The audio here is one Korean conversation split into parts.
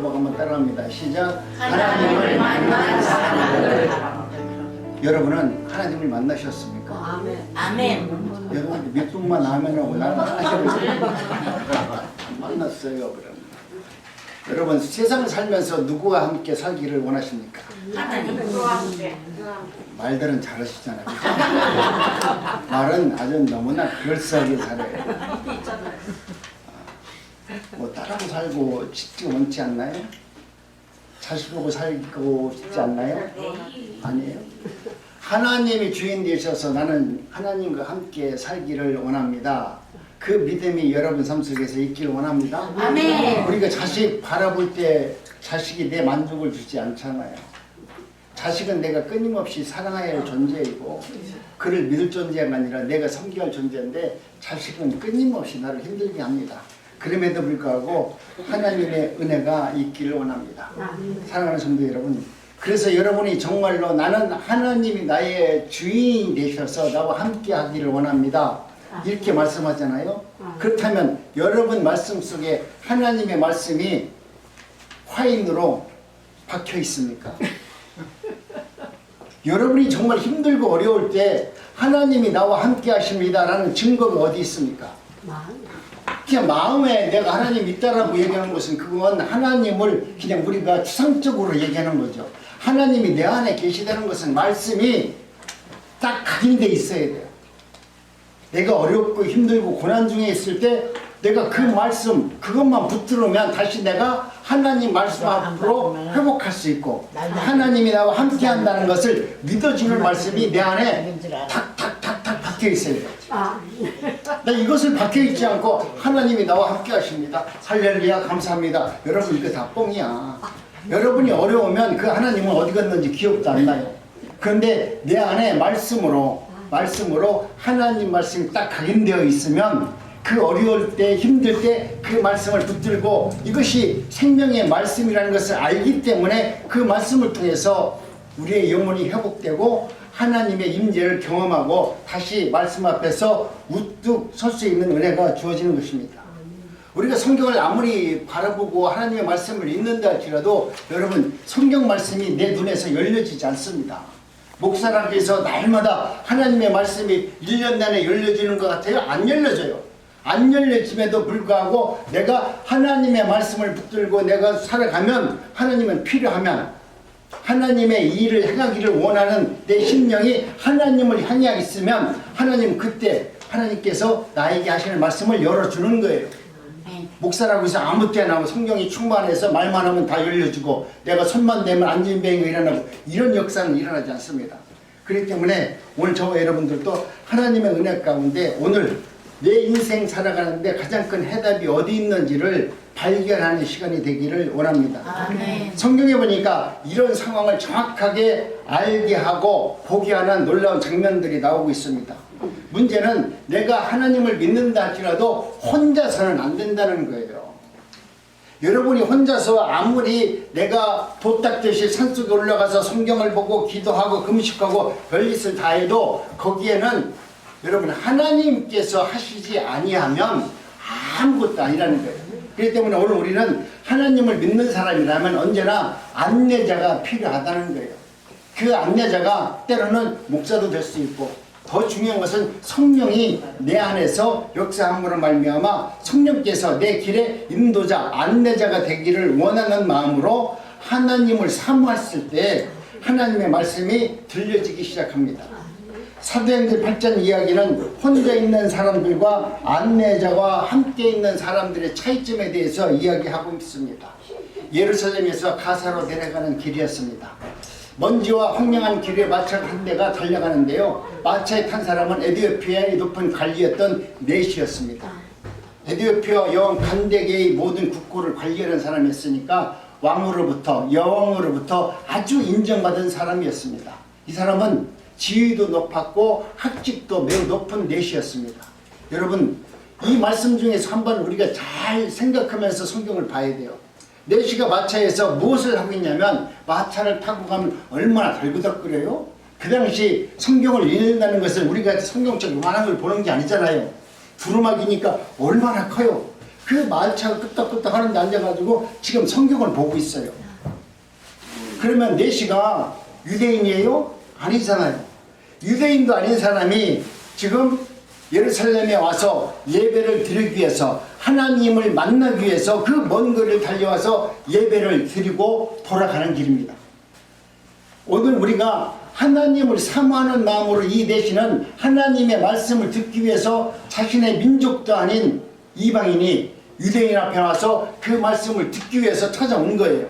제목 한번 따라합니다. 시작. 하나님을 만난 사람들. 여러분은 하나님을 만나셨습니까? 아멘. 여러분 몇 분만 아멘하고 나는 하나님을 만났어요. 그럼 여러분 세상 살면서 누구와 함께 살기를 원하십니까? 하나님과 함께. 말들은 잘하시잖아요. 말은 아주 너무나 그럴싸하게 잘해요. 뭐 딸하고 살고 싶지 원치 않나요? 자식 보고 살고 싶지 않나요? 아니에요. 하나님이 주인 되셔서 나는 하나님과 함께 살기를 원합니다. 그 믿음이 여러분 삶 속에서 있기를 원합니다. 아멘. 우리가 자식 바라볼 때 자식이 내 만족을 주지 않잖아요. 자식은 내가 끊임없이 사랑해야 할 존재이고 그를 믿을 존재가 아니라 내가 섬겨야 할 존재인데 자식은 끊임없이 나를 힘들게 합니다. 그럼에도 불구하고 하나님의 은혜가 있기를 원합니다. 사랑하는 성도 여러분, 그래서 여러분이 정말로 나는 하나님이 나의 주인이 되셔서 나와 함께 하기를 원합니다. 이렇게 말씀하잖아요. 그렇다면 여러분 말씀 속에 하나님의 말씀이 화인으로 박혀 있습니까? 여러분이 정말 힘들고 어려울 때 하나님이 나와 함께 하십니다 라는 증거가 어디 있습니까? 그냥 마음에 내가 하나님 있다라고 얘기하는 것은 그건 하나님을 그냥 우리가 추상적으로 얘기하는 거죠. 하나님이 내 안에 계시다는 것은 말씀이 딱 각인되어 있어야 돼요. 내가 어렵고 힘들고 고난 중에 있을 때 내가 그 말씀 그것만 붙들으면 다시 내가 하나님 말씀 앞으로 회복할 수 있고 하나님이 나와 함께 한다는 것을 믿어지는 말씀이 내 안에 탁탁탁탁 박혀 있어야 돼요. 나 이것을 박혀 있지 않고 하나님이 나와 함께 하십니다. 할렐루야 감사합니다. 여러분 이거 다 뻥이야. 여러분이 어려우면 그 하나님은 어디 갔는지 기억도 안 나요. 그런데 내 안에 말씀으로 하나님 말씀이 딱 각인되어 있으면 그 어려울 때 힘들 때 그 말씀을 붙들고 이것이 생명의 말씀이라는 것을 알기 때문에 그 말씀을 통해서 우리의 영혼이 회복되고 하나님의 임재를 경험하고 다시 말씀 앞에서 우뚝 설 수 있는 은혜가 주어지는 것입니다. 우리가 성경을 아무리 바라보고 하나님의 말씀을 읽는다 할지라도 여러분 성경 말씀이 내 눈에서 열려지지 않습니다. 목사라고 해서 날마다 하나님의 말씀이 1년 내내 열려지는 것 같아요? 안 열려져요. 안 열려짐에도 불구하고 내가 하나님의 말씀을 붙들고 내가 살아가면 하나님은 필요하면 하나님의 일을 행하기를 원하는 내 심령이 하나님을 향해 있으면 하나님 그때 하나님께서 나에게 하시는 말씀을 열어주는 거예요. 목사라고 해서 아무 때나 성경이 충만해서 말만 하면 다 열려주고 내가 손만 대면 안진뱅이가 일어나고 이런 역사는 일어나지 않습니다. 그렇기 때문에 오늘 저와 여러분들도 하나님의 은혜 가운데 오늘 내 인생 살아가는데 가장 큰 해답이 어디 있는지를 발견하는 시간이 되기를 원합니다. 아멘. 성경에 보니까 이런 상황을 정확하게 알게 하고 보게 하는 놀라운 장면들이 나오고 있습니다. 문제는 내가 하나님을 믿는다 할지라도 혼자서는 안 된다는 거예요. 여러분이 혼자서 아무리 내가 도딱듯이 산속에 올라가서 성경을 보고 기도하고 금식하고 별짓을 다 해도 거기에는 여러분 하나님께서 하시지 아니하면 아무것도 아니라는 거예요. 그렇기 때문에 오늘 우리는 하나님을 믿는 사람이라면 언제나 안내자가 필요하다는 거예요. 그 안내자가 때로는 목사도 될 수 있고 더 중요한 것은 성령이 내 안에서 역사함으로 말미암아 성령께서 내 길의 인도자 안내자가 되기를 원하는 마음으로 하나님을 사모했을 때 하나님의 말씀이 들려지기 시작합니다. 사도행전 8장 이야기는 혼자 있는 사람들과 안내자와 함께 있는 사람들의 차이점에 대해서 이야기하고 있습니다. 예루살렘에서 가사로 내려가는 길이었습니다. 먼지와 황량한 길에 마차가 한 대가 달려가는데요. 마차에 탄 사람은 에티오피아의 높은 관리였던 넷이었습니다. 에티오피아 여왕 간데게의 모든 국고를 관리하는 사람이었으니까 왕으로부터 여왕으로부터 아주 인정받은 사람이었습니다. 이 사람은 지위도 높았고 학직도 매우 높은 넷이었습니다. 여러분 이 말씀 중에서 한번 우리가 잘 생각하면서 성경을 봐야 돼요. 넷이가 마차에서 무엇을 하고 있냐면 마차를 타고 가면 얼마나 덜그덕거려요? 그 당시 성경을 읽는다는 것을 우리가 성경책 요만한 걸 보는 게 아니잖아요. 두루마기니까 얼마나 커요. 그 말차가 끄떡끄떡 하는데 앉아가지고 지금 성경을 보고 있어요. 그러면 내시가 유대인이에요? 아니잖아요. 유대인도 아닌 사람이 지금 예루살렘에 와서 예배를 드리기 위해서 하나님을 만나기 위해서 그 먼 거리를 달려와서 예배를 드리고 돌아가는 길입니다. 오늘 우리가 하나님을 사모하는 마음으로 이 내시는 하나님의 말씀을 듣기 위해서 자신의 민족도 아닌 이방인이 유대인 앞에 와서 그 말씀을 듣기 위해서 찾아온 거예요.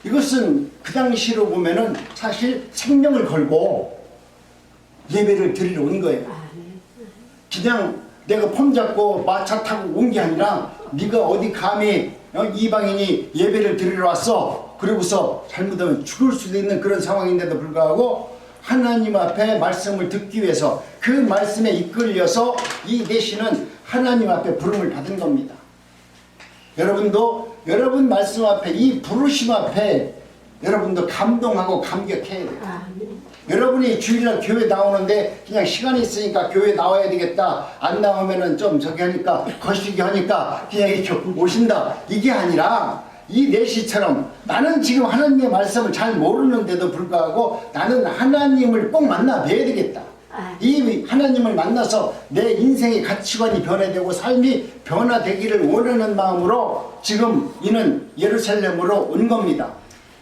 이것은 그 당시로 보면은 사실 생명을 걸고 예배를 드리러 온 거예요. 그냥 내가 폼 잡고 마차 타고 온 게 아니라 네가 어디 감히 이방인이 예배를 드리러 왔어. 그러고서 잘못하면 죽을 수도 있는 그런 상황인데도 불구하고 하나님 앞에 말씀을 듣기 위해서 그 말씀에 이끌려서 이 내시는 하나님 앞에 부름을 받은 겁니다. 여러분도 여러분 말씀 앞에 이 부르심 앞에 여러분도 감동하고 감격해야 돼요. 여러분이 주일날 교회 나오는데 그냥 시간이 있으니까 교회 나와야 되겠다. 안 나오면은 좀 저기 하니까 거시기 하니까 그냥 이렇게 오신다. 이게 아니라 이 내시처럼 나는 지금 하나님의 말씀을 잘 모르는데도 불구하고 나는 하나님을 꼭 만나 뵈야 되겠다. 이 하나님을 만나서 내 인생의 가치관이 변화되고 삶이 변화되기를 원하는 마음으로 지금 이는 예루살렘으로 온 겁니다.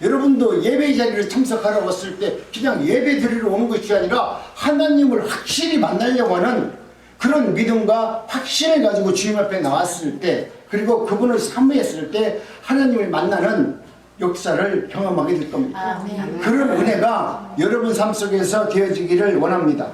여러분도 예배 자리를 참석하러 왔을 때 그냥 예배 드리러 오는 것이 아니라 하나님을 확실히 만나려고 하는 그런 믿음과 확신을 가지고 주님 앞에 나왔을 때 그리고 그분을 사모했을 때 하나님을 만나는 역사를 경험하게 될 겁니다. 그런 은혜가 여러분 삶 속에서 되어지기를 원합니다.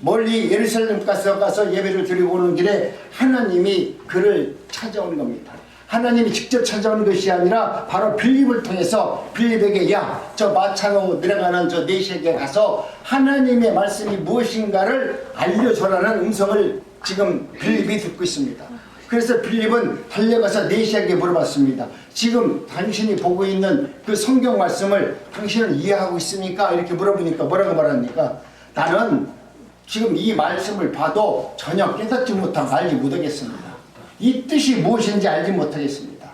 멀리 예루살렘까지 가서 예배를 드리고 오는 길에 하나님이 그를 찾아오는 겁니다. 하나님이 직접 찾아오는 것이 아니라 바로 빌립을 통해서 빌립에게 야, 저 마차로 내려가는 저 내시에게 가서 하나님의 말씀이 무엇인가를 알려줘라는 음성을 지금 빌립이 듣고 있습니다. 그래서 빌립은 달려가서 내시에게 물어봤습니다. 지금 당신이 보고 있는 그 성경 말씀을 당신은 이해하고 있습니까? 이렇게 물어보니까 뭐라고 말합니까? 나는 지금 이 말씀을 봐도 전혀 깨닫지 못하고 알지 못하겠습니다. 이 뜻이 무엇인지 알지 못하겠습니다.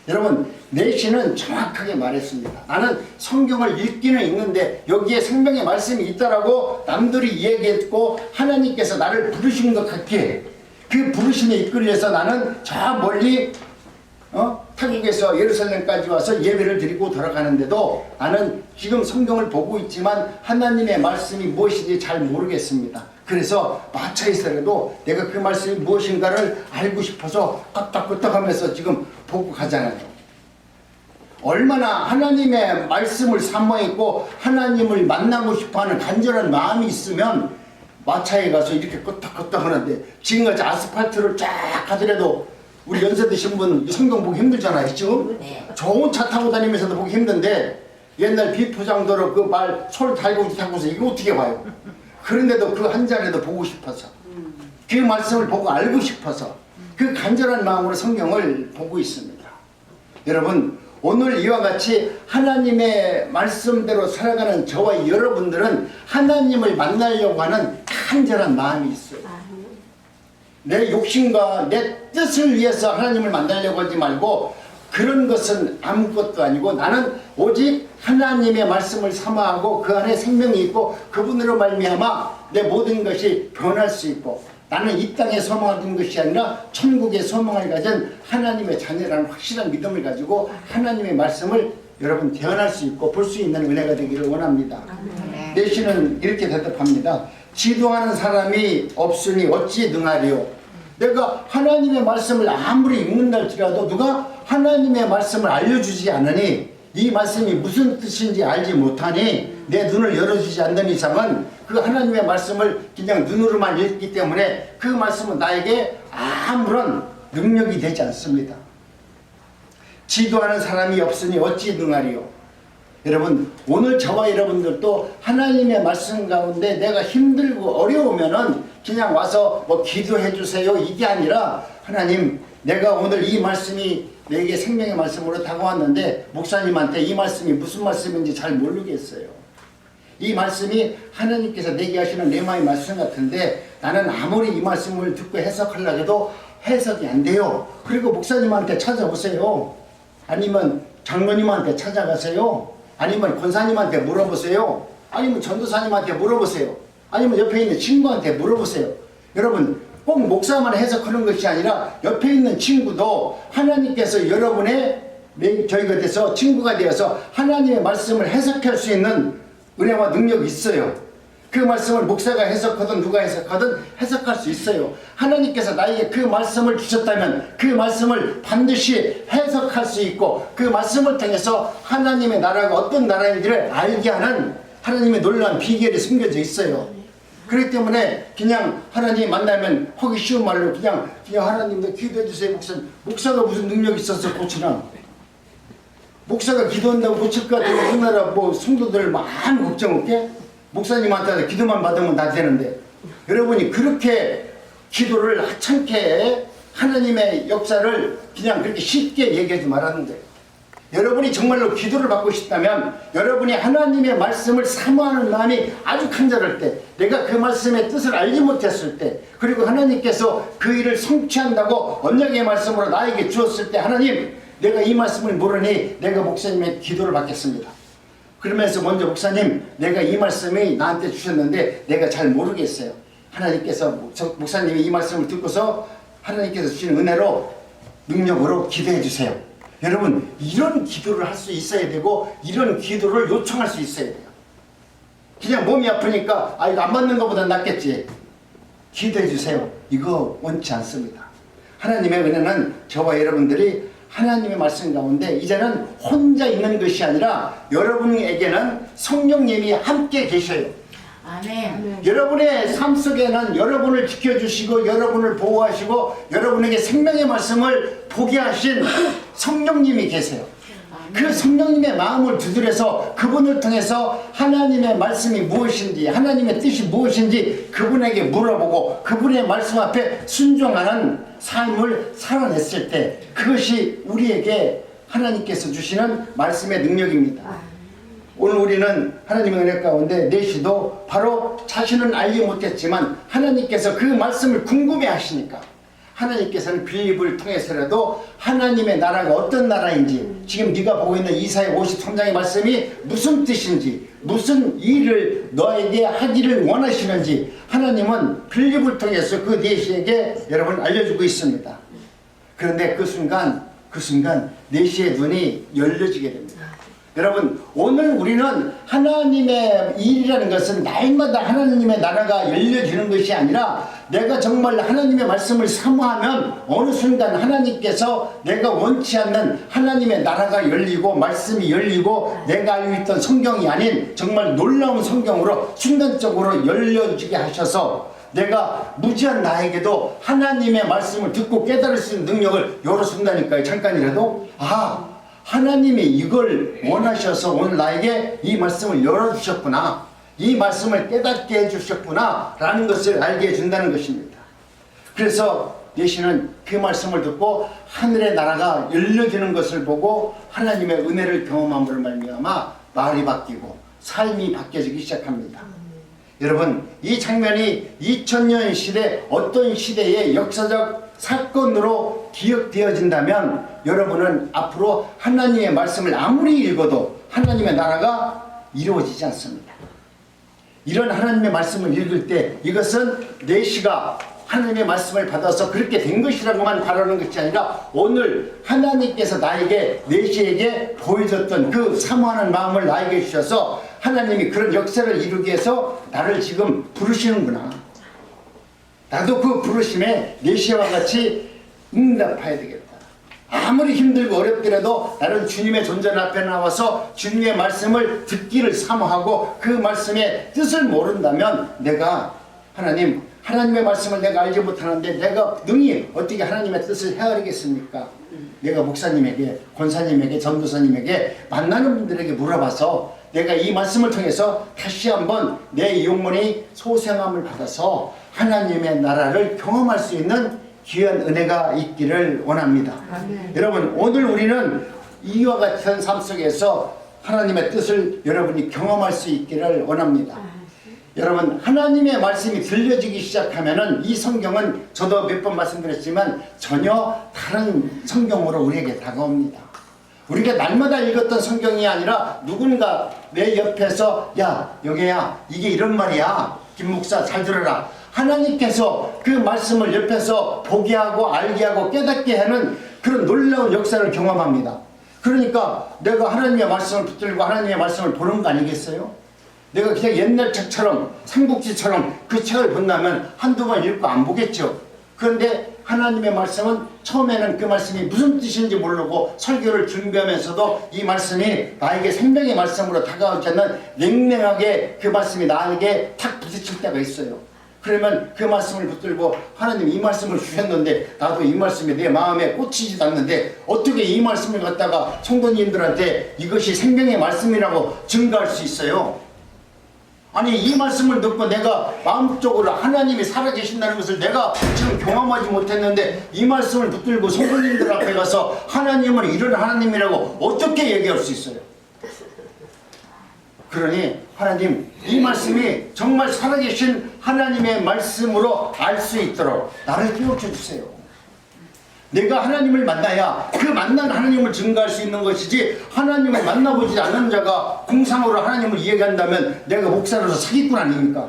여러분 내시는 정확하게 말했습니다. 나는 성경을 읽기는 읽는데 여기에 생명의 말씀이 있다라고 남들이 얘기했고 하나님께서 나를 부르신 것 같기에 그 부르심에 이끌려서 나는 저 멀리 타국에서 예루살렘까지 와서 예배를 드리고 돌아가는데도 나는 지금 성경을 보고 있지만 하나님의 말씀이 무엇인지 잘 모르겠습니다. 그래서 마차에서라도 내가 그 말씀이 무엇인가를 알고 싶어서 끄떡끄떡하면서 지금 보고 가잖아요. 얼마나 하나님의 말씀을 사모했고 하나님을 만나고 싶어하는 간절한 마음이 있으면 마차에 가서 이렇게 끄떡끄떡 하는데 지금같이 아스팔트를 쫙 가더라도 우리 연세 드신 분 성경 보기 힘들잖아요. 지금 좋은 차 타고 다니면서도 보기 힘든데 옛날 비포장도로 그 말 솔 달고 타고서 이거 어떻게 봐요? 그런데도 그 한 자리도 보고 싶어서 그 말씀을 보고 알고 싶어서 그 간절한 마음으로 성경을 보고 있습니다. 여러분 오늘 이와 같이 하나님의 말씀대로 살아가는 저와 여러분들은 하나님을 만나려고 하는 간절한 마음이 있어요. 내 욕심과 내 뜻을 위해서 하나님을 만나려고 하지 말고 그런 것은 아무것도 아니고 나는 오직 하나님의 말씀을 사모하고 그 안에 생명이 있고 그분으로 말미암아 내 모든 것이 변할 수 있고 나는 이 땅에 소망하는 것이 아니라 천국의 소망을 가진 하나님의 자녀라는 확실한 믿음을 가지고 하나님의 말씀을 여러분 대언할 수 있고 볼 수 있는 은혜가 되기를 원합니다. 내시는 이렇게 대답합니다. 지도하는 사람이 없으니 어찌 능하리요. 내가 하나님의 말씀을 아무리 읽는다 할지라도 누가 하나님의 말씀을 알려주지 않으니 이 말씀이 무슨 뜻인지 알지 못하니 내 눈을 열어주지 않는 이상은 그 하나님의 말씀을 그냥 눈으로만 읽기 때문에 그 말씀은 나에게 아무런 능력이 되지 않습니다. 지도하는 사람이 없으니 어찌 능하리요. 여러분 오늘 저와 여러분들도 하나님의 말씀 가운데 내가 힘들고 어려우면은 그냥 와서 뭐 기도해 주세요 이게 아니라 하나님 내가 오늘 이 말씀이 내게 생명의 말씀으로 다가왔는데 목사님한테 이 말씀이 무슨 말씀인지 잘 모르겠어요. 이 말씀이 하나님께서 내게 하시는 레마의 말씀 같은데 나는 아무리 이 말씀을 듣고 해석하려고 해도 해석이 안 돼요. 그리고 목사님한테 찾아보세요. 아니면 장로님한테 찾아가세요. 아니면 권사님한테 물어보세요. 아니면 전도사님한테 물어보세요. 아니면 옆에 있는 친구한테 물어보세요. 여러분, 꼭 목사만 해석하는 것이 아니라 옆에 있는 친구도 하나님께서 여러분의 저희가 돼서 친구가 되어서 하나님의 말씀을 해석할 수 있는 은혜와 능력이 있어요. 그 말씀을 목사가 해석하든 누가 해석하든 해석할 수 있어요. 하나님께서 나에게 그 말씀을 주셨다면 그 말씀을 반드시 해석할 수 있고 그 말씀을 통해서 하나님의 나라가 어떤 나라인지를 알게 하는 하나님의 놀라운 비결이 숨겨져 있어요. 그렇기 때문에 그냥 하나님 만나면 하기 쉬운 말로 그냥 하나님도 기도해 주세요. 목사가 무슨 능력이 있어서 고치나? 목사가 기도한다고 고칠 것 같으면 우리나라 성도들 많이 걱정 없게? 목사님한테 기도만 받으면 다 되는데 여러분이 그렇게 기도를 하찮게 하나님의 역사를 그냥 그렇게 쉽게 얘기하지 말았는 거예요. 여러분이 정말로 기도를 받고 싶다면 여러분이 하나님의 말씀을 사모하는 마음이 아주 간절할 때 내가 그 말씀의 뜻을 알지 못했을 때 그리고 하나님께서 그 일을 성취한다고 언약의 말씀으로 나에게 주었을 때 하나님 내가 이 말씀을 모르니 내가 목사님의 기도를 받겠습니다. 그러면서 먼저 목사님 내가 이 말씀이 나한테 주셨는데 내가 잘 모르겠어요. 하나님께서 목사님이 이 말씀을 듣고서 하나님께서 주신 은혜로 능력으로 기도해 주세요. 여러분 이런 기도를 할 수 있어야 되고 이런 기도를 요청할 수 있어야 돼요. 그냥 몸이 아프니까 이거 안 받는 것보다 낫겠지. 기도해 주세요. 이거 원치 않습니다. 하나님의 은혜는 저와 여러분들이 하나님의 말씀 가운데 이제는 혼자 있는 것이 아니라 여러분에게는 성령님이 함께 계셔요. 아멘. 여러분의 삶 속에는 여러분을 지켜주시고 여러분을 보호하시고 여러분에게 생명의 말씀을 보게 하신 성령님이 계세요. 그 성령님의 마음을 두드려서 그분을 통해서 하나님의 말씀이 무엇인지 하나님의 뜻이 무엇인지 그분에게 물어보고 그분의 말씀 앞에 순종하는 삶을 살아냈을 때 그것이 우리에게 하나님께서 주시는 말씀의 능력입니다. 오늘 우리는 하나님의 은혜 가운데 내시도 바로 자신은 알지 못했지만 하나님께서 그 말씀을 궁금해 하시니까 하나님께서는 빌립을 통해서라도 하나님의 나라가 어떤 나라인지 지금 네가 보고 있는 이사야 53장의 말씀이 무슨 뜻인지 무슨 일을 너에게 하기를 원하시는지 하나님은 빌립을 통해서 그 내시에게 여러분 알려주고 있습니다. 그런데 그 순간 내시의 눈이 열려지게 됩니다. 여러분 오늘 우리는 하나님의 일이라는 것은 날마다 하나님의 나라가 열려지는 것이 아니라 내가 정말 하나님의 말씀을 사모하면 어느 순간 하나님께서 내가 원치 않는 하나님의 나라가 열리고 말씀이 열리고 내가 알고 있던 성경이 아닌 정말 놀라운 성경으로 순간적으로 열려지게 하셔서 내가 무지한 나에게도 하나님의 말씀을 듣고 깨달을 수 있는 능력을 열어준다니까요. 잠깐이라도 하나님이 이걸 원하셔서 오늘 나에게 이 말씀을 열어주셨구나. 이 말씀을 깨닫게 해주셨구나 라는 것을 알게 해준다는 것입니다. 그래서 예시는 그 말씀을 듣고 하늘의 나라가 열려지는 것을 보고 하나님의 은혜를 경험함으로 말미암아 말이 바뀌고 삶이 바뀌어지기 시작합니다. 여러분 이 장면이 2000년 시대 어떤 시대의 역사적 사건으로 기억되어진다면 여러분은 앞으로 하나님의 말씀을 아무리 읽어도 하나님의 나라가 이루어지지 않습니다. 이런 하나님의 말씀을 읽을 때 이것은 내시가 하나님의 말씀을 받아서 그렇게 된 것이라고만 바라는 것이 아니라 오늘 하나님께서 나에게 내시에게 보여줬던 그 사모하는 마음을 나에게 주셔서 하나님이 그런 역사를 이루기 위해서 나를 지금 부르시는구나. 나도 그 부르심에 내시와 같이 응답해야 되겠다. 아무리 힘들고 어렵더라도 나는 주님의 존전 앞에 나와서 주님의 말씀을 듣기를 사모하고 그 말씀의 뜻을 모른다면 내가 하나님의 말씀을 내가 알지 못하는데 내가 능히 어떻게 하나님의 뜻을 헤아리겠습니까? 내가 목사님에게 권사님에게 전도사님에게 만나는 분들에게 물어봐서 내가 이 말씀을 통해서 다시 한번 내 영혼이 소생함을 받아서 하나님의 나라를 경험할 수 있는 귀한 은혜가 있기를 원합니다. 여러분 오늘 우리는 이와 같은 삶 속에서 하나님의 뜻을 여러분이 경험할 수 있기를 원합니다. 여러분, 하나님의 말씀이 들려지기 시작하면은 이 성경은 저도 몇 번 말씀드렸지만 전혀 다른 성경으로 우리에게 다가옵니다. 우리가 날마다 읽었던 성경이 아니라 누군가 내 옆에서 야, 여기야, 이게 이런 말이야. 김 목사 잘 들어라. 하나님께서 그 말씀을 옆에서 보게 하고 알게 하고 깨닫게 하는 그런 놀라운 역사를 경험합니다. 그러니까 내가 하나님의 말씀을 붙들고 하나님의 말씀을 보는 거 아니겠어요? 내가 그냥 옛날 책처럼 삼국지처럼 그 책을 본다면 한두 번 읽고 안 보겠죠. 그런데 하나님의 말씀은 처음에는 그 말씀이 무슨 뜻인지 모르고 설교를 준비하면서도 이 말씀이 나에게 생명의 말씀으로 다가오지 않는 냉랭하게 그 말씀이 나에게 탁 부딪힐 때가 있어요. 그러면 그 말씀을 붙들고 하나님 이 말씀을 주셨는데 나도 이 말씀이 내 마음에 꽂히지도 않는데 어떻게 이 말씀을 갖다가 성도님들한테 이것이 생명의 말씀이라고 증거할 수 있어요? 아니, 이 말씀을 듣고 내가 마음적으로 하나님이 살아계신다는 것을 내가 지금 경험하지 못했는데 이 말씀을 붙들고 성도님들 앞에 가서 하나님은 이런 하나님이라고 어떻게 얘기할 수 있어요? 그러니 하나님, 이 말씀이 정말 살아계신 하나님의 말씀으로 알 수 있도록 나를 깨우쳐 주세요. 내가 하나님을 만나야 그 만난 하나님을 증거할 수 있는 것이지, 하나님을 만나보지 않는 자가 공상으로 하나님을 이야기한다면 내가 목사로서 사기꾼 아닙니까?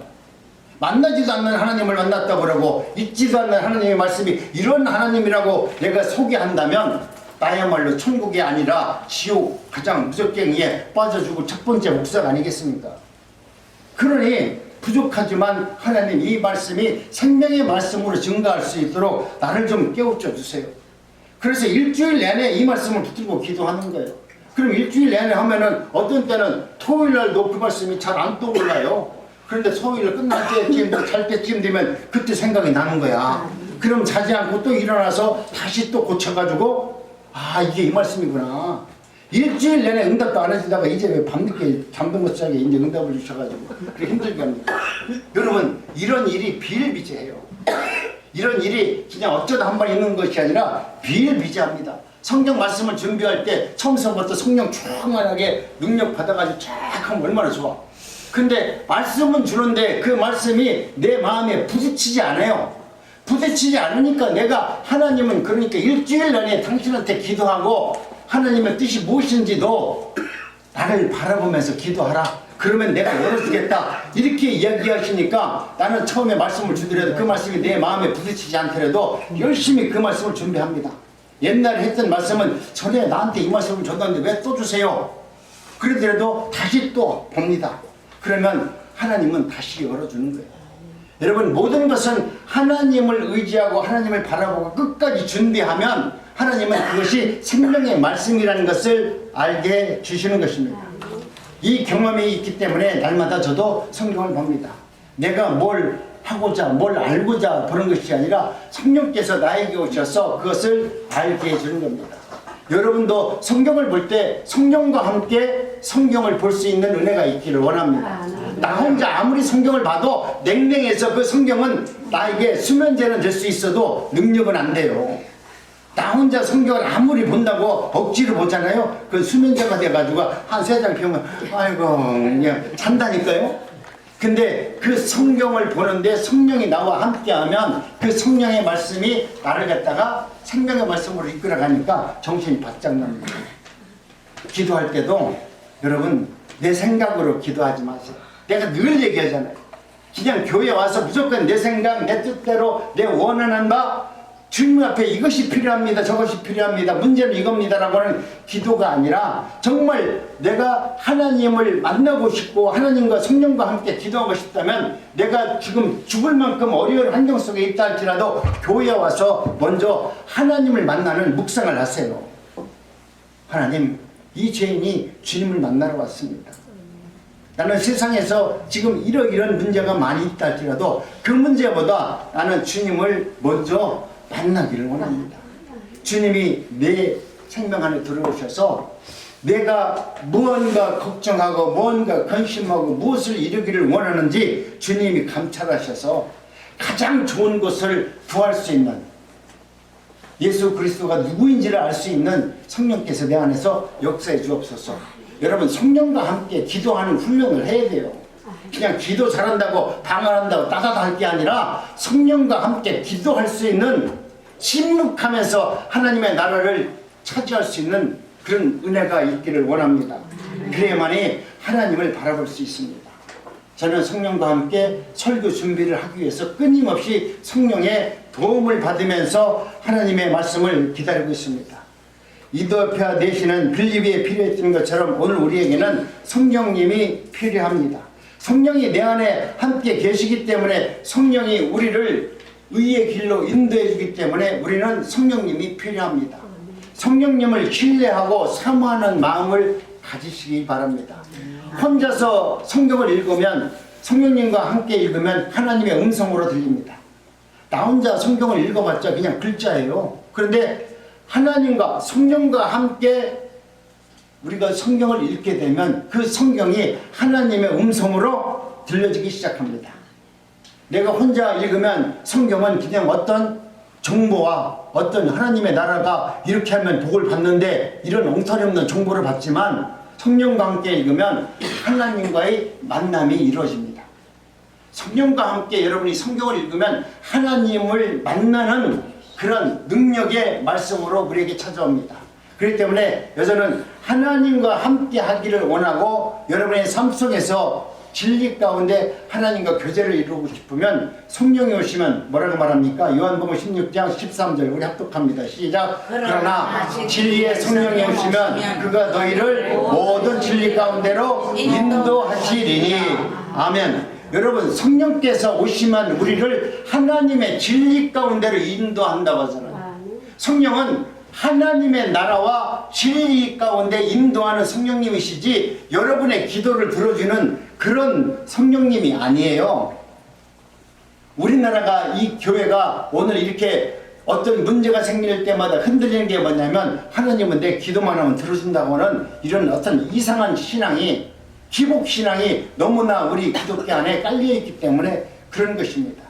만나지도 않는 하나님을 만났다고 그러고 있지도 않는 하나님의 말씀이 이런 하나님이라고 내가 소개한다면 나야말로 천국이 아니라 지옥 가장 무적갱이에 빠져 죽을 첫 번째 목사가 아니겠습니까? 그러니 부족하지만 하나님, 이 말씀이 생명의 말씀으로 증거할 수 있도록 나를 좀 깨우쳐 주세요. 그래서 일주일 내내 이 말씀을 붙들고 기도하는 거예요. 그럼 일주일 내내 하면은 어떤 때는 토요일 날도 그 말씀이 잘 안 떠올라요. 그런데 토요일 끝날 때쯤, 잘 때쯤 되면 그때 생각이 나는 거야. 그럼 자지 않고 또 일어나서 다시 또 고쳐가지고 아, 이게 이 말씀이구나. 일주일 내내 응답도 안 해주다가 이제 왜 밤늦게 잠도 못 자게 이제 응답을 주셔가지고 그렇게 힘들게 합니다. 여러분, 이런 일이 비일비재해요. 이런 일이 그냥 어쩌다 한 번 있는 것이 아니라 비일비재합니다. 성경 말씀을 준비할 때 처음서부터 성령 충만하게 능력 받아가지고 쫙 하면 얼마나 좋아. 근데 말씀은 주는데 그 말씀이 내 마음에 부딪히지 않아요. 부딪히지 않으니까 내가, 하나님은 그러니까 일주일 내내 당신한테 기도하고 하나님의 뜻이 무엇인지도 나를 바라보면서 기도하라. 그러면 내가 열어주겠다. 이렇게 이야기하시니까 나는 처음에 말씀을 주더라도 그 말씀이 내 마음에 부딪히지 않더라도 열심히 그 말씀을 준비합니다. 옛날에 했던 말씀은 전에 나한테 이 말씀을 줬는데 왜 또 주세요? 그러더라도 다시 또 봅니다. 그러면 하나님은 다시 열어주는 거예요. 여러분, 모든 것은 하나님을 의지하고 하나님을 바라보고 끝까지 준비하면 하나님은 그것이 생명의 말씀이라는 것을 알게 주시는 것입니다. 이 경험이 있기 때문에 날마다 저도 성경을 봅니다. 내가 뭘 하고자 뭘 알고자 보는 것이 아니라 성령께서 나에게 오셔서 그것을 알게 해주는 겁니다. 여러분도 성경을 볼 때 성령과 함께 성경을 볼 수 있는 은혜가 있기를 원합니다. 나 혼자 아무리 성경을 봐도 냉랭해서 그 성경은 나에게 수면제는 될 수 있어도 능력은 안 돼요. 나 혼자 성경을 아무리 본다고 억지로 보잖아요. 그 수면제가 돼가지고 한 3장 펴면 아이고 그냥 잔다니까요. 근데 그 성경을 보는데 성령이 나와 함께하면 그 성령의 말씀이 나를 갖다가 생명의 말씀으로 이끌어가니까 정신이 바짝 납니다. 기도할 때도 여러분, 내 생각으로 기도하지 마세요. 내가 늘 얘기하잖아요. 그냥 교회 와서 무조건 내 생각, 내 뜻대로, 내 원하는 바, 주님 앞에 이것이 필요합니다, 저것이 필요합니다, 문제는 이겁니다라고 하는 기도가 아니라 정말 내가 하나님을 만나고 싶고 하나님과 성령과 함께 기도하고 싶다면 내가 지금 죽을 만큼 어려운 환경 속에 있다 할지라도 교회에 와서 먼저 하나님을 만나는 묵상을 하세요. 하나님, 이 죄인이 주님을 만나러 왔습니다. 나는 세상에서 지금 이런 문제가 많이 있다 할지라도 그 문제보다 나는 주님을 먼저 만나기를 원합니다. 주님이 내 생명 안에 들어오셔서 내가 무언가 걱정하고 무언가 근심하고 무엇을 이루기를 원하는지 주님이 감찰하셔서 가장 좋은 것을 구할 수 있는, 예수 그리스도가 누구인지를 알 수 있는 성령께서 내 안에서 역사해 주옵소서. 여러분, 성령과 함께 기도하는 훈련을 해야 돼요. 그냥 기도 잘한다고 방언한다고 따다다 할 게 아니라 성령과 함께 기도할 수 있는 침묵하면서 하나님의 나라를 차지할 수 있는 그런 은혜가 있기를 원합니다. 그래야만이 하나님을 바라볼 수 있습니다. 저는 성령과 함께 설교 준비를 하기 위해서 끊임없이 성령의 도움을 받으면서 하나님의 말씀을 기다리고 있습니다. 이더피아 내시는 빌립비에 필요했던 것처럼 오늘 우리에게는 성령님이 필요합니다. 성령이 내 안에 함께 계시기 때문에 성령이 우리를 의의 길로 인도해 주기 때문에 우리는 성령님이 필요합니다. 성령님을 신뢰하고 사모하는 마음을 가지시기 바랍니다. 혼자서 성경을 읽으면 성령님과 함께 읽으면 하나님의 음성으로 들립니다. 나 혼자 성경을 읽어봤자 그냥 글자예요. 그런데 하나님과 성령과 함께 우리가 성경을 읽게 되면 그 성경이 하나님의 음성으로 들려지기 시작합니다. 내가 혼자 읽으면 성경은 그냥 어떤 정보와 어떤 하나님의 나라가 이렇게 하면 복을 받는데 이런 엉터리 없는 정보를 받지만 성령과 함께 읽으면 하나님과의 만남이 이루어집니다. 성령과 함께 여러분이 성경을 읽으면 하나님을 만나는 그런 능력의 말씀으로 우리에게 찾아옵니다. 그렇기 때문에 여자는 하나님과 함께 하기를 원하고 여러분의 삶 속에서 진리 가운데 하나님과 교제를 이루고 싶으면 성령이 오시면 뭐라고 말합니까? 요한복음 16장 13절 우리 합독합니다. 시작. 그러나 진리의 성령이 오시면 그가 너희를 모든 진리 가운데로 인도하시리니. 아멘. 여러분 성령께서 오시면 우리를 하나님의 진리 가운데로 인도한다고 하잖아요. 성령은 하나님의 나라와 진리 가운데 인도하는 성령님이시지 여러분의 기도를 들어주는 그런 성령님이 아니에요. 우리나라가 이 교회가 오늘 이렇게 어떤 문제가 생길 때마다 흔들리는 게 뭐냐면 하나님은 내 기도만 하면 들어준다고 하는 이런 어떤 이상한 신앙이 기복신앙이 너무나 우리 기독교 안에 깔려있기 때문에 그런 것입니다.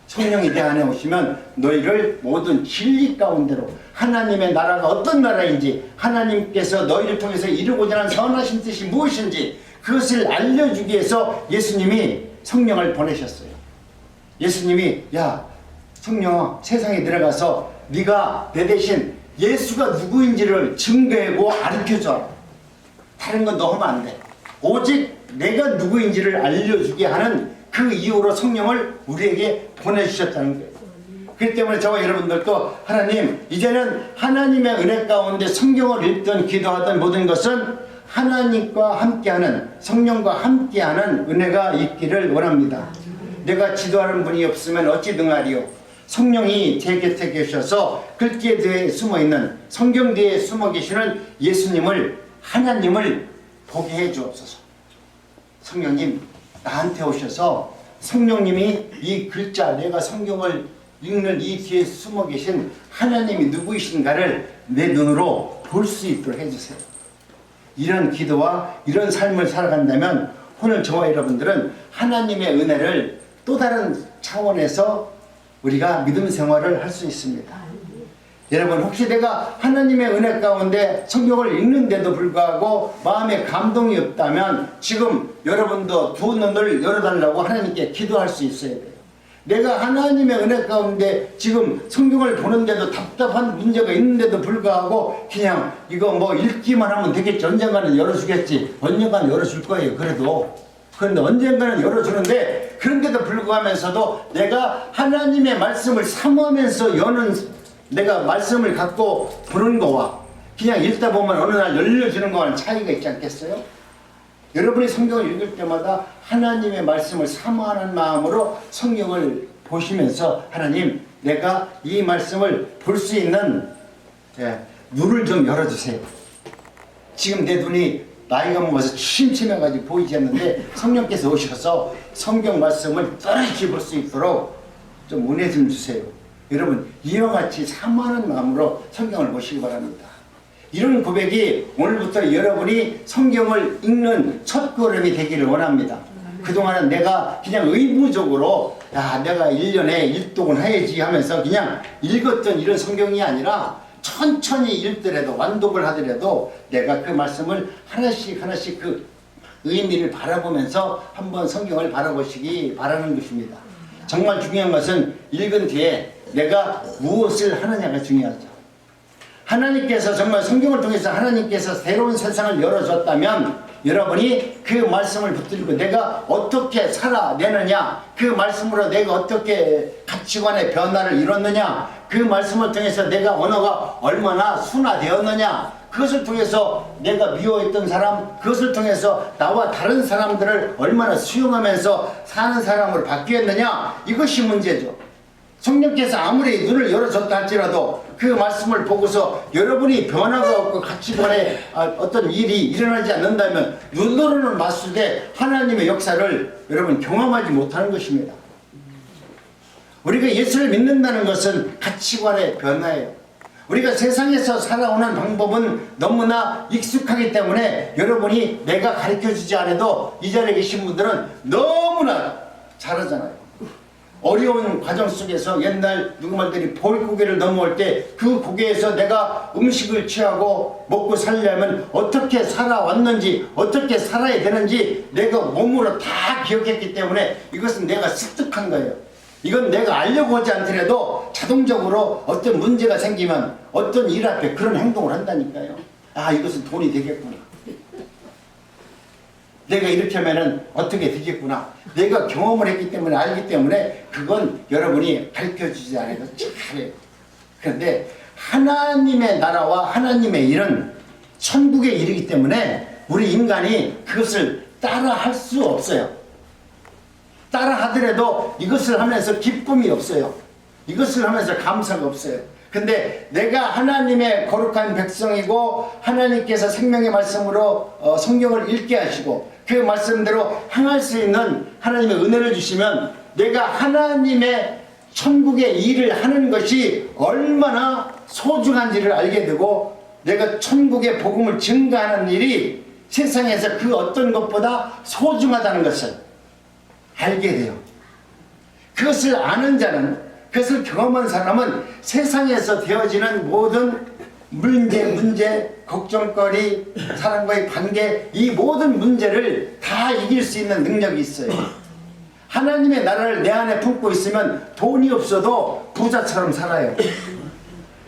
성령이 내 안에 오시면 너희를 모든 진리 가운데로 하나님의 나라가 어떤 나라인지 하나님께서 너희를 통해서 이루고자 하는 선하신 뜻이 무엇인지 그것을 알려주기 위해서 예수님이 성령을 보내셨어요. 예수님이 야 성령아 세상에 들어가서 네가 내 대신 예수가 누구인지를 증거하고 가르쳐줘. 다른 건 너 하면 안 돼. 오직 내가 누구인지를 알려주게 하는 그 이유로 성령을 우리에게 보내주셨다는 거예요. 그렇기 때문에 저와 여러분들도 하나님 이제는 하나님의 은혜 가운데 성경을 읽든 기도하든 모든 것은 하나님과 함께하는 성령과 함께하는 은혜가 있기를 원합니다. 내가 지도하는 분이 없으면 어찌 능하리요. 성령이 제 곁에 계셔서 글귀에 뒤에 숨어있는 성경 뒤에 숨어 계시는 예수님을 하나님을 보게 해 주옵소서. 성령님 나한테 오셔서 성령님이 이 글자 내가 성경을 읽는 이 뒤에 숨어 계신 하나님이 누구이신가를 내 눈으로 볼 수 있도록 해주세요. 이런 기도와 이런 삶을 살아간다면 오늘 저와 여러분들은 하나님의 은혜를 또 다른 차원에서 우리가 믿음 생활을 할 수 있습니다. 여러분 혹시 내가 하나님의 은혜 가운데 성경을 읽는데도 불구하고 마음에 감동이 없다면 지금 여러분도 두 눈을 열어달라고 하나님께 기도할 수 있어야 돼요. 내가 하나님의 은혜 가운데 지금 성경을 보는데도 답답한 문제가 있는데도 불구하고 그냥 이거 뭐 읽기만 하면 되겠지. 언젠가는 열어주겠지. 언젠가는 열어줄 거예요. 그런데 언젠가는 열어주는데 그런데도 불구하면서도 내가 하나님의 말씀을 사모하면서 여는 내가 말씀을 갖고 보는 거와 그냥 읽다 보면 어느 날 열려주는 거와는 차이가 있지 않겠어요? 여러분이 성경을 읽을 때마다 하나님의 말씀을 사모하는 마음으로 성경을 보시면서 하나님 내가 이 말씀을 볼 수 있는 눈을 좀 열어주세요. 지금 내 눈이 나이가 먹어서 침침해가지고 보이지 않는데 성령께서 오셔서 성경 말씀을 떨어지게 볼 수 있도록 좀 은혜 좀 주세요. 여러분 이와 같이 사모하는 마음으로 성경을 보시기 바랍니다. 이런 고백이 오늘부터 여러분이 성경을 읽는 첫 걸음이 되기를 원합니다. 그동안은 내가 그냥 의무적으로 야 내가 1년에 일독은 해야지 하면서 그냥 읽었던 이런 성경이 아니라 천천히 읽더라도 완독을 하더라도 내가 그 말씀을 하나씩 그 의미를 바라보면서 한번 성경을 바라보시기 바라는 것입니다. 정말 중요한 것은 읽은 뒤에 내가 무엇을 하느냐가 중요하죠. 하나님께서 정말 성경을 통해서 하나님께서 새로운 세상을 열어줬다면 여러분이 그 말씀을 붙들고 내가 어떻게 살아내느냐, 그 말씀으로 내가 어떻게 가치관의 변화를 이뤘느냐, 그 말씀을 통해서 내가 언어가 얼마나 순화되었느냐, 그것을 통해서 내가 미워했던 사람, 그것을 통해서 나와 다른 사람들을 얼마나 수용하면서 사는 사람으로 바뀌었느냐, 이것이 문제죠. 성령께서 아무리 눈을 열어줬다 할지라도 그 말씀을 보고서 여러분이 변화가 없고 가치관에 어떤 일이 일어나지 않는다면 눈으로는 봤을 때 하나님의 역사를 여러분 경험하지 못하는 것입니다. 우리가 예수를 믿는다는 것은 가치관의 변화예요. 우리가 세상에서 살아오는 방법은 너무나 익숙하기 때문에 여러분이 내가 가르쳐주지 않아도 이 자리에 계신 분들은 너무나 잘하잖아요. 어려운 과정 속에서 옛날 누구 말들이 볼고개를 넘어올 때 그 고개에서 내가 음식을 취하고 먹고 살려면 어떻게 살아왔는지 어떻게 살아야 되는지 내가 몸으로 다 기억했기 때문에 이것은 내가 습득한 거예요. 이건 내가 알려고 하지 않더라도 자동적으로 어떤 문제가 생기면 어떤 일 앞에 그런 행동을 한다니까요. 아, 이것은 돈이 되겠구나. 내가 이렇게 하면은 어떻게 되겠구나. 내가 경험을 했기 때문에 알기 때문에 그건 여러분이 가르쳐주지 않아도 잘해요. 그런데 하나님의 나라와 하나님의 일은 천국의 일이기 때문에 우리 인간이 그것을 따라 할 수 없어요. 따라 하더라도 이것을 하면서 기쁨이 없어요. 이것을 하면서 감사가 없어요. 근데 내가 하나님의 거룩한 백성이고 하나님께서 생명의 말씀으로 성경을 읽게 하시고 그 말씀대로 행할 수 있는 하나님의 은혜를 주시면 내가 하나님의 천국의 일을 하는 것이 얼마나 소중한지를 알게 되고 내가 천국의 복음을 증가하는 일이 세상에서 그 어떤 것보다 소중하다는 것을 알게 돼요. 그것을 아는 자는, 그것을 경험한 사람은 세상에서 되어지는 모든 문제, 걱정거리, 사람과의 관계, 이 모든 문제를 다 이길 수 있는 능력이 있어요. 하나님의 나라를 내 안에 품고 있으면 돈이 없어도 부자처럼 살아요.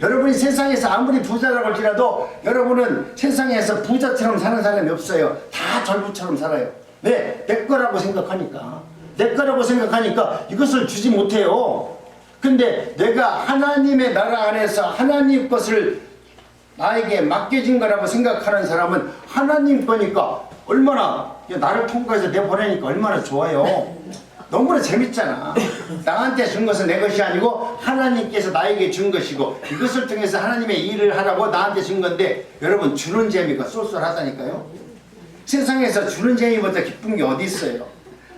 여러분이 세상에서 아무리 부자라고 할지라도 여러분은 세상에서 부자처럼 사는 사람이 없어요. 다 절부처럼 살아요. 왜? 내 거라고 생각하니까. 내 거라고 생각하니까 이것을 주지 못해요. 근데 내가 하나님의 나라 안에서 하나님 것을 나에게 맡겨진 거라고 생각하는 사람은 하나님 거니까 얼마나 나를 통과해서 내보내니까 얼마나 좋아요. 너무나 재밌잖아. 나한테 준 것은 내 것이 아니고 하나님께서 나에게 준 것이고 이것을 통해서 하나님의 일을 하라고 나한테 준 건데 여러분 주는 재미가 쏠쏠하다니까요. 세상에서 주는 재미보다 기쁜 게 어디 있어요.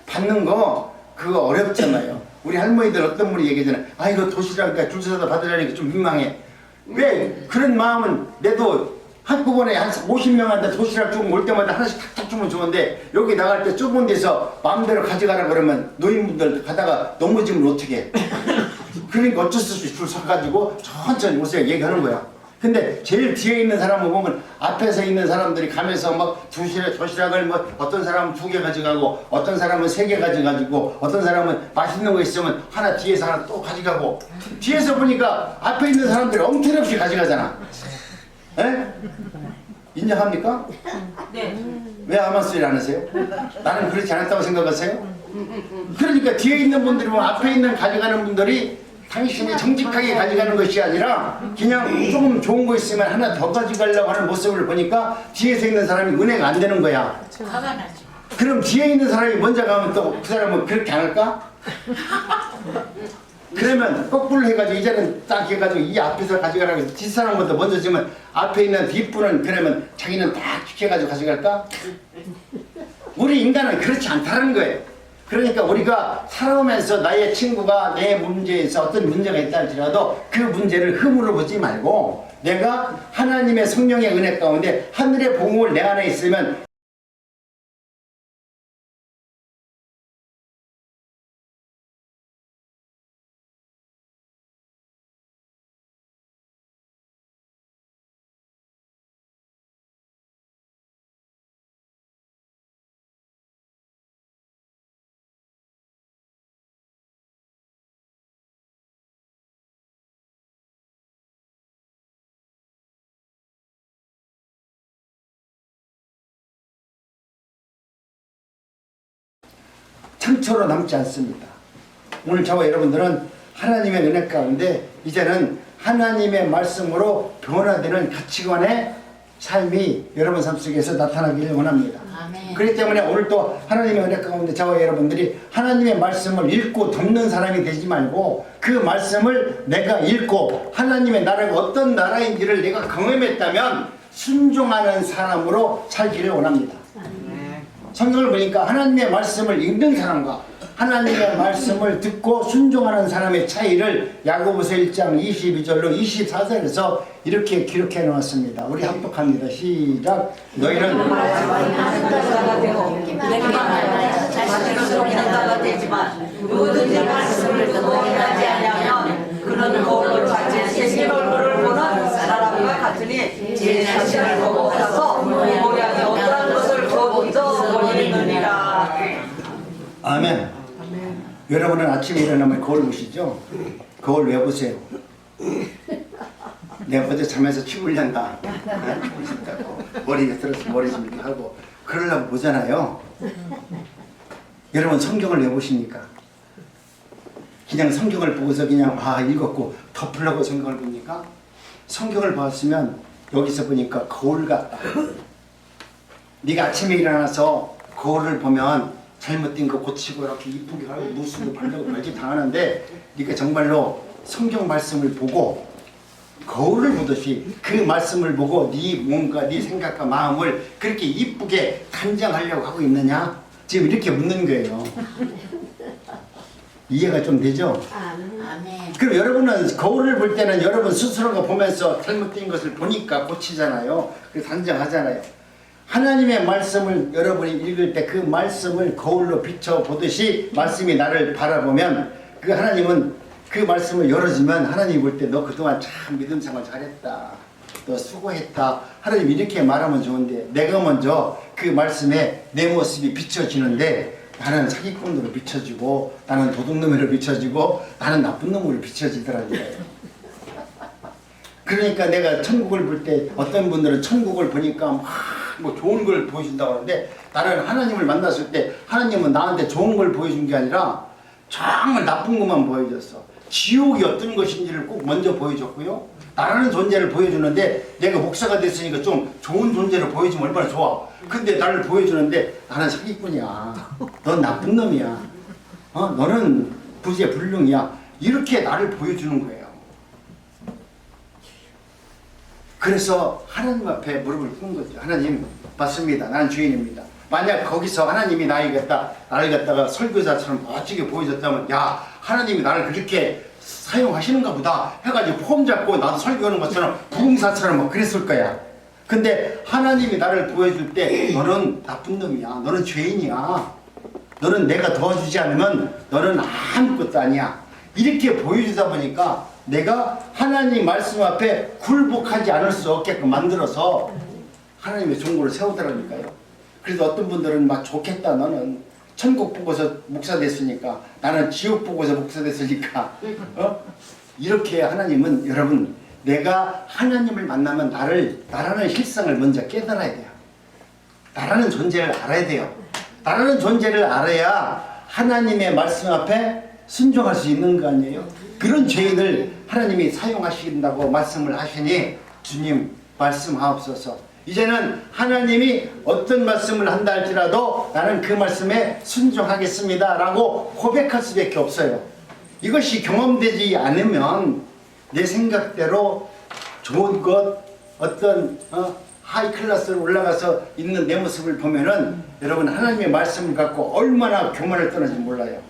받는 거 그거 어렵잖아요. 우리 할머니들 어떤 분이 얘기하잖아요. 아 이거 도시락이니까 줄 서서 받으려니까 좀 민망해. 왜 그런 마음은 내도 한꺼번에 한 50명한테 도시락 주고 올 때마다 하나씩 탁탁 주면 좋은데 여기 나갈 때 좁은 데서 마음대로 가져가라 그러면 노인분들 가다가 넘어지면 어떻게 해? 그러니까 어쩔 수 없이 줄 서가지고 천천히 오세요 얘기하는 거야. 근데 제일 뒤에 있는 사람을 보면 앞에서 있는 사람들이 가면서 막 도시락을 뭐 어떤 사람은 2개 가져가고 어떤 사람은 3개 가져가지고 어떤 사람은 맛있는 거 있으면 하나 뒤에서 하나 또 가져가고 뒤에서 보니까 앞에 있는 사람들이 엉터리없이 가져가잖아. 에? 인정합니까? 네. 왜 아무 소리 안 하세요? 나는 그렇지 않았다고 생각하세요? 그러니까 뒤에 있는 분들이 보면 앞에 있는 가져가는 분들이 당신이 정직하게 가져가는 것이 아니라 그냥 조금 좋은 거 있으면 하나 더 가져가려고 하는 모습을 보니까 뒤에서 있는 사람이 은혜가 안 되는 거야. 화가 나죠. 그럼 뒤에 있는 사람이 먼저 가면 또 그 사람은 그렇게 안 할까? 그러면 거꾸로 해가지고 이제는 딱 해가지고 이 앞에서 가져가라고 해서 뒷사람부터 먼저 주면 앞에 있는 뒷분은 그러면 자기는 딱 지켜가지고 가져갈까? 우리 인간은 그렇지 않다는 거예요. 그러니까 우리가 살아오면서 나의 친구가 내 문제에서 어떤 문제가 있다 할지라도 그 문제를 흠으로 보지 말고 내가 하나님의 성령의 은혜 가운데 하늘의 복음을 내 안에 있으면 상처로 남지 않습니다. 오늘 저와 여러분들은 하나님의 은혜 가운데 이제는 하나님의 말씀으로 변화되는 가치관의 삶이 여러분 삶 속에서 나타나기를 원합니다. 아멘. 그렇기 때문에 오늘 또 하나님의 은혜 가운데 저와 여러분들이 하나님의 말씀을 읽고 덮는 사람이 되지 말고 그 말씀을 내가 읽고 하나님의 나라가 어떤 나라인지를 내가 경험했다면 순종하는 사람으로 살기를 원합니다. 성경을 보니까 하나님의 말씀을 읽는 사람과 하나님의 말씀을 듣고 순종하는 사람의 차이를 야고보서 1장 22절로 24절에서 이렇게 기록해 놓았습니다. 우리 합독합니다. 시작. 너희는 자신으로 되지만 누구든지 말씀을 듣고 행하지 아니하면 그는 거울로 자신의 얼굴을 보는 사람과 같으니 제 자신을 보고 가서 모양이 어떠한 것을 더 먼저 보이느니라. 아멘. 여러분은 아침에 일어나면 거울 보시죠? 거울 왜 보세요? 내가 어제 잠에서 치우려다 머리에 들어서 머리 좀 이렇게 하고 그러려고 보잖아요. 여러분 성경을 왜 보십니까? 그냥 성경을 보고서 그냥 읽었고 덮으려고 성경을 봅니까? 성경을 봤으면 여기서 보니까 거울 같다. 네가 아침에 일어나서 거울을 보면 잘못된 거 고치고 이렇게 이쁘게 하고 무술도 바르고 별짓 다 하는데 네가 정말로 성경 말씀을 보고 거울을 보듯이 그 말씀을 보고 네 몸과 네 생각과 마음을 그렇게 이쁘게 단장하려고 하고 있느냐? 지금 이렇게 묻는 거예요. 이해가 좀 되죠? 아멘. 그럼 여러분은 거울을 볼 때는 여러분 스스로가 보면서 잘못된 것을 보니까 고치잖아요. 그래서 단정하잖아요. 하나님의 말씀을 여러분이 읽을 때 그 말씀을 거울로 비춰보듯이 말씀이 나를 바라보면 그 하나님은 그 말씀을 열어주면 하나님이 볼 때 너 그동안 참 믿음 생활 잘했다. 너 수고했다. 하나님 이렇게 말하면 좋은데 내가 먼저 그 말씀에 내 모습이 비춰지는데 나는 사기꾼으로 비춰지고 나는 도둑놈으로 비춰지고 나는 나쁜 놈으로 비춰지더라는 거예요. 그러니까 내가 천국을 볼 때 어떤 분들은 천국을 보니까 뭐 좋은 걸 보여준다고 하는데 나는 하나님을 만났을 때 하나님은 나한테 좋은 걸 보여준 게 아니라 정말 나쁜 것만 보여줬어. 지옥이 어떤 것인지를 꼭 먼저 보여줬고요. 나라는 존재를 보여주는데 내가 목사가 됐으니까 좀 좋은 존재를 보여주면 얼마나 좋아. 근데 나를 보여주는데 나는 사기꾼이야. 넌 나쁜 놈이야. 너는 부재불능이야. 이렇게 나를 보여주는 거예요. 그래서 하나님 앞에 무릎을 꿇은 거죠. 하나님 맞습니다. 난 주인입니다. 만약 거기서 하나님이 나를 갖다가 설교자처럼 멋지게 보여줬다면 야 하나님이 나를 그렇게 사용하시는가 보다 해가지고 폼 잡고 나도 설교하는 것처럼 부흥사처럼 막 그랬을 거야. 근데 하나님이 나를 보여줄 때 너는 나쁜 놈이야. 너는 죄인이야. 너는 내가 도와주지 않으면 너는 아무것도 아니야. 이렇게 보여주다 보니까 내가 하나님 말씀 앞에 굴복하지 않을 수 없게끔 만들어서 하나님의 종고를 세우더라니까요. 그래서 어떤 분들은 막 좋겠다. 너는 천국 보고서 목사 됐으니까 나는 지옥 보고서 목사 됐으니까 이렇게 하나님은 여러분 내가 하나님을 만나면 나라는 실상을 먼저 깨달아야 돼요. 나라는 존재를 알아야 돼요. 나라는 존재를 알아야 하나님의 말씀 앞에 순종할 수 있는 거 아니에요? 그런 죄인을 하나님이 사용하신다고 말씀을 하시니 주님 말씀하옵소서. 이제는 하나님이 어떤 말씀을 한다 할지라도 나는 그 말씀에 순종하겠습니다 라고 고백할 수밖에 없어요. 이것이 경험되지 않으면 내 생각대로 좋은 것 어떤 하이 클래스로 올라가서 있는 내 모습을 보면은 여러분 하나님의 말씀을 갖고 얼마나 교만을 떠나지 몰라요.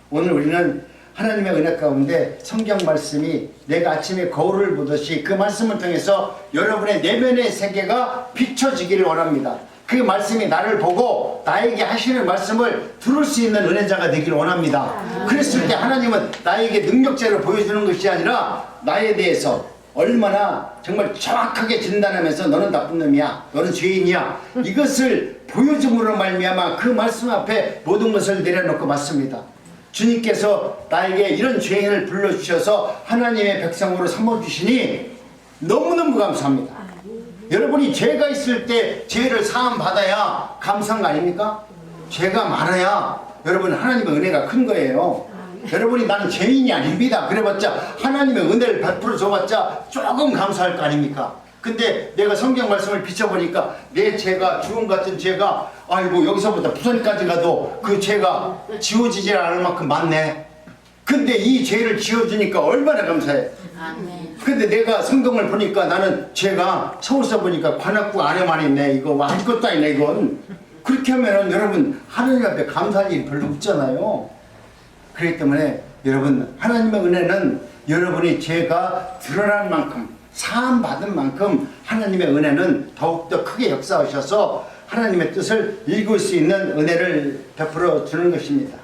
오늘 우리는 하나님의 은혜 가운데 성경 말씀이 내가 아침에 거울을 보듯이 그 말씀을 통해서 여러분의 내면의 세계가 비춰지기를 원합니다. 그 말씀이 나를 보고 나에게 하시는 말씀을 들을 수 있는 은혜자가 되기를 원합니다. 그랬을 때 하나님은 나에게 능력자를 보여주는 것이 아니라 나에 대해서 얼마나 정말 정확하게 진단하면서 너는 나쁜 놈이야, 너는 죄인이야, 이것을 보여줌으로 말미암아 그 말씀 앞에 모든 것을 내려놓고 맞습니다. 주님께서 나에게 이런 죄인을 불러주셔서 하나님의 백성으로 삼아주시니 너무너무 감사합니다. 여러분이 죄가 있을 때 죄를 사함 받아야 감사한 거 아닙니까? 죄가 많아야 여러분 하나님의 은혜가 큰 거예요. 여러분이 나는 죄인이 아닙니다 그래봤자 하나님의 은혜를 100% 줘봤자 조금 감사할 거 아닙니까? 근데 내가 성경 말씀을 비춰보니까 내 죄가 죽음 같은 죄가 아이고 여기서부터 부산까지 가도 그 죄가 지워지지 않을 만큼 많네. 근데 이 죄를 지워주니까 얼마나 감사해. 근데 내가 성경을 보니까 나는 죄가 서울서 보니까 관악구 안에만 있네. 이거 아무것도 아니네 이건. 그렇게 하면은 여러분 하나님 앞에 감사할 일이 별로 없잖아요. 그렇기 때문에 여러분 하나님의 은혜는 여러분이 죄가 드러날 만큼 사함 받은 만큼 하나님의 은혜는 더욱더 크게 역사하셔서 하나님의 뜻을 읽을 수 있는 은혜를 베풀어 주는 것입니다.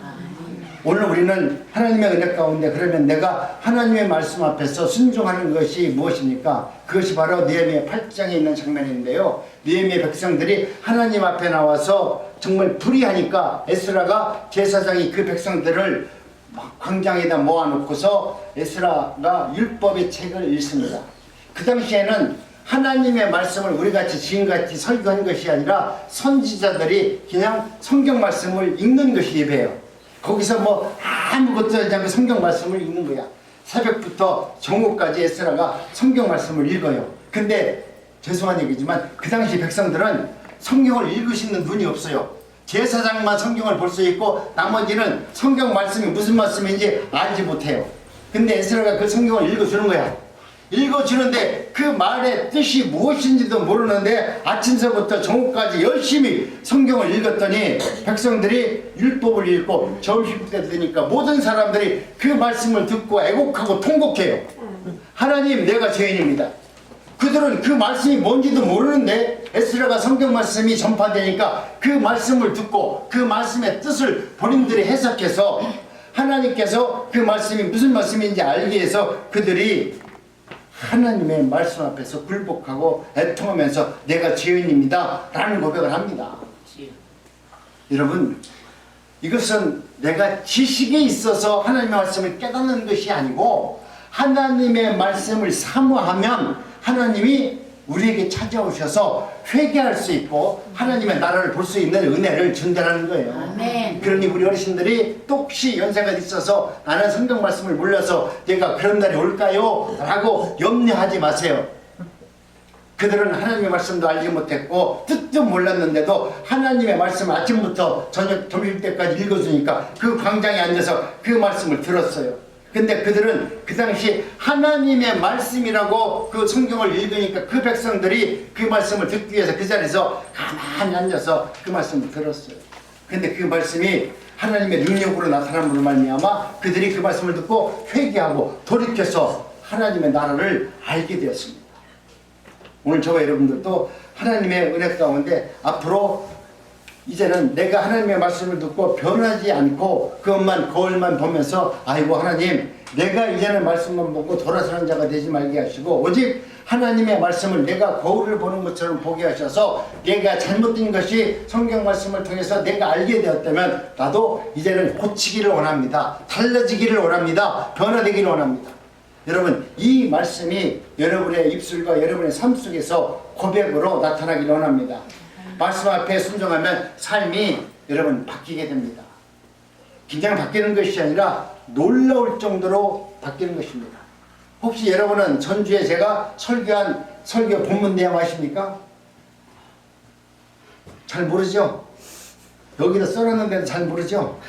오늘 우리는 하나님의 은혜 가운데 그러면 내가 하나님의 말씀 앞에서 순종하는 것이 무엇입니까? 그것이 바로 느헤미야 8장에 있는 장면인데요. 느헤미야 백성들이 하나님 앞에 나와서 정말 불의하니까 에스라가 제사장이 그 백성들을 막 광장에다 모아놓고서 에스라가 율법의 책을 읽습니다. 그 당시에는 하나님의 말씀을 우리같이 지금같이 설교한 것이 아니라 선지자들이 그냥 성경 말씀을 읽는 것이 예배예요. 거기서 뭐 아무것도 하지 않고 성경 말씀을 읽는 거야. 새벽부터 정오까지 에스라가 성경 말씀을 읽어요. 근데 죄송한 얘기지만 그 당시 백성들은 성경을 읽을 수 있는 눈이 없어요. 제사장만 성경을 볼 수 있고 나머지는 성경 말씀이 무슨 말씀인지 알지 못해요. 근데 에스라가 그 성경을 읽어주는 거야. 읽어주는데 그 말의 뜻이 무엇인지도 모르는데 아침서부터 정오까지 열심히 성경을 읽었더니 백성들이 율법을 읽고 점심때 되니까 모든 사람들이 그 말씀을 듣고 애곡하고 통곡해요. 하나님 내가 죄인입니다. 그들은 그 말씀이 뭔지도 모르는데 에스라가 성경 말씀이 전파되니까 그 말씀을 듣고 그 말씀의 뜻을 본인들이 해석해서 하나님께서 그 말씀이 무슨 말씀인지 알기 위해서 그들이 하나님의 말씀 앞에서 굴복하고 애통하면서 내가 죄인입니다 라는 고백을 합니다. 여러분 이것은 내가 지식에 있어서 하나님의 말씀을 깨닫는 것이 아니고 하나님의 말씀을 사모하면 하나님이 우리에게 찾아오셔서 회개할 수 있고 하나님의 나라를 볼 수 있는 은혜를 준다는 거예요. 아멘. 그러니 우리 어르신들이 또 혹시 연세가 있어서 나는 성경 말씀을 몰라서 내가 그런 날이 올까요? 라고 염려하지 마세요. 그들은 하나님의 말씀도 알지 못했고 뜻도 몰랐는데도 하나님의 말씀을 아침부터 저녁 점심 때까지 읽어주니까 그 광장에 앉아서 그 말씀을 들었어요. 근데 그들은 그 당시 하나님의 말씀이라고 그 성경을 읽으니까 그 백성들이 그 말씀을 듣기 위해서 그 자리에서 가만히 앉아서 그 말씀을 들었어요. 근데 그 말씀이 하나님의 능력으로 나타남으로 말미암아 그들이 그 말씀을 듣고 회개하고 돌이켜서 하나님의 나라를 알게 되었습니다. 오늘 저와 여러분들도 하나님의 은혜 가운데 앞으로 이제는 내가 하나님의 말씀을 듣고 변하지 않고 그것만 거울만 보면서 아이고 하나님 내가 이제는 말씀만 보고 돌아서는 자가 되지 말게 하시고 오직 하나님의 말씀을 내가 거울을 보는 것처럼 보게 하셔서 내가 잘못된 것이 성경 말씀을 통해서 내가 알게 되었다면 나도 이제는 고치기를 원합니다. 달라지기를 원합니다. 변화되기를 원합니다. 여러분 이 말씀이 여러분의 입술과 여러분의 삶 속에서 고백으로 나타나기를 원합니다. 말씀 앞에 순종하면 삶이 여러분 바뀌게 됩니다. 그냥 바뀌는 것이 아니라 놀라울 정도로 바뀌는 것입니다. 혹시 여러분은 전주에 제가 설교한 설교 본문 내용 아십니까? 잘 모르죠? 여기다 써놨는데도 잘 모르죠?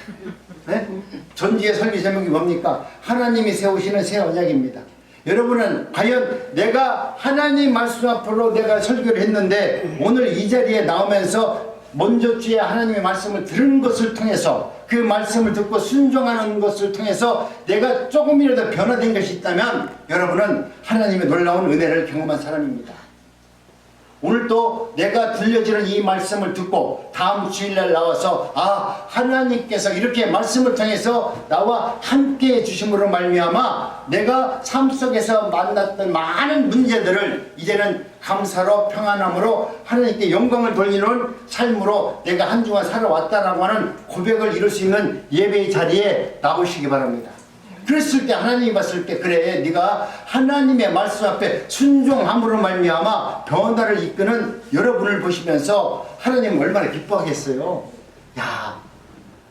네? 전주의 설교 제목이 뭡니까? 하나님이 세우시는 새 언약입니다. 여러분은 과연 내가 하나님 말씀 앞으로 내가 설교를 했는데 오늘 이 자리에 나오면서 먼저 주에 하나님의 말씀을 들은 것을 통해서 그 말씀을 듣고 순종하는 것을 통해서 내가 조금이라도 변화된 것이 있다면 여러분은 하나님의 놀라운 은혜를 경험한 사람입니다. 오늘도 내가 들려지는 이 말씀을 듣고 다음 주일날 나와서 아 하나님께서 이렇게 말씀을 통해서 나와 함께 해주심으로 말미암아 내가 삶 속에서 만났던 많은 문제들을 이제는 감사로 평안함으로 하나님께 영광을 돌리는 삶으로 내가 한 주간 살아왔다라고 하는 고백을 이룰 수 있는 예배의 자리에 나오시기 바랍니다. 그랬을 때 하나님이 봤을 때 그래 네가 하나님의 말씀 앞에 순종함으로 말미암아 변화를 이끄는 여러분을 보시면서 하나님은 얼마나 기뻐하겠어요. 야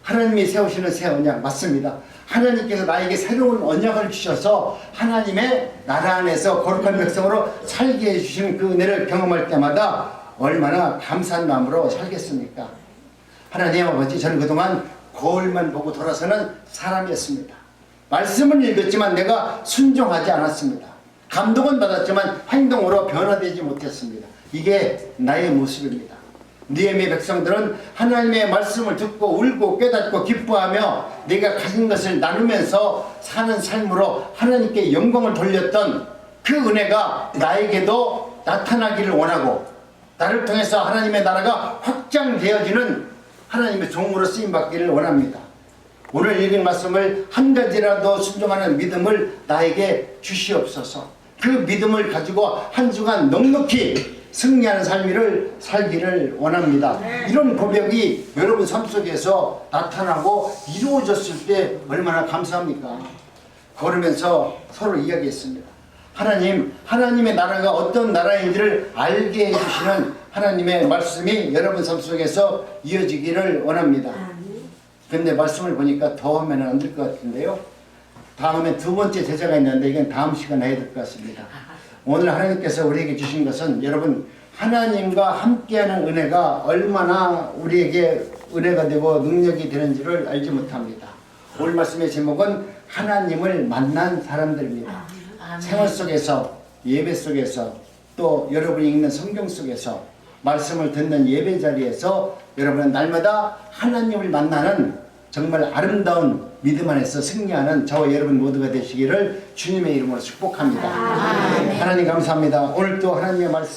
하나님이 세우시는 새 언약 맞습니다. 하나님께서 나에게 새로운 언약을 주셔서 하나님의 나라 안에서 거룩한 백성으로 살게 해주시는 그 은혜를 경험할 때마다 얼마나 감사한 마음으로 살겠습니까? 하나님 아버지, 저는 그동안 거울만 보고 돌아서는 사람이었습니다. 말씀을 읽었지만 내가 순종하지 않았습니다. 감동은 받았지만 행동으로 변화되지 못했습니다. 이게 나의 모습입니다. 느헤미야 백성들은 하나님의 말씀을 듣고 울고 깨닫고 기뻐하며 내가 가진 것을 나누면서 사는 삶으로 하나님께 영광을 돌렸던 그 은혜가 나에게도 나타나기를 원하고 나를 통해서 하나님의 나라가 확장되어지는 하나님의 종으로 쓰임받기를 원합니다. 오늘 읽은 말씀을 한 가지라도 순종하는 믿음을 나에게 주시옵소서. 그 믿음을 가지고 한 주간 넉넉히 승리하는 삶을 살기를 원합니다. 이런 고백이 여러분 삶 속에서 나타나고 이루어졌을 때 얼마나 감사합니까? 걸으면서 서로 이야기했습니다. 하나님, 하나님의 나라가 어떤 나라인지를 알게 해주시는 하나님의 말씀이 여러분 삶 속에서 이어지기를 원합니다. 근데 말씀을 보니까 더 하면 안 될 것 같은데요. 다음에 두 번째 제자가 있는데 이건 다음 시간에 해야 될 것 같습니다. 오늘 하나님께서 우리에게 주신 것은 여러분 하나님과 함께하는 은혜가 얼마나 우리에게 은혜가 되고 능력이 되는지를 알지 못합니다. 오늘 말씀의 제목은 하나님을 만난 사람들입니다. 생활 속에서, 예배 속에서, 또 여러분이 읽는 성경 속에서, 말씀을 듣는 예배 자리에서 여러분은 날마다 하나님을 만나는 정말 아름다운 믿음 안에서 승리하는 저와 여러분 모두가 되시기를 주님의 이름으로 축복합니다. 하나님 감사합니다. 오늘 또 하나님의 말씀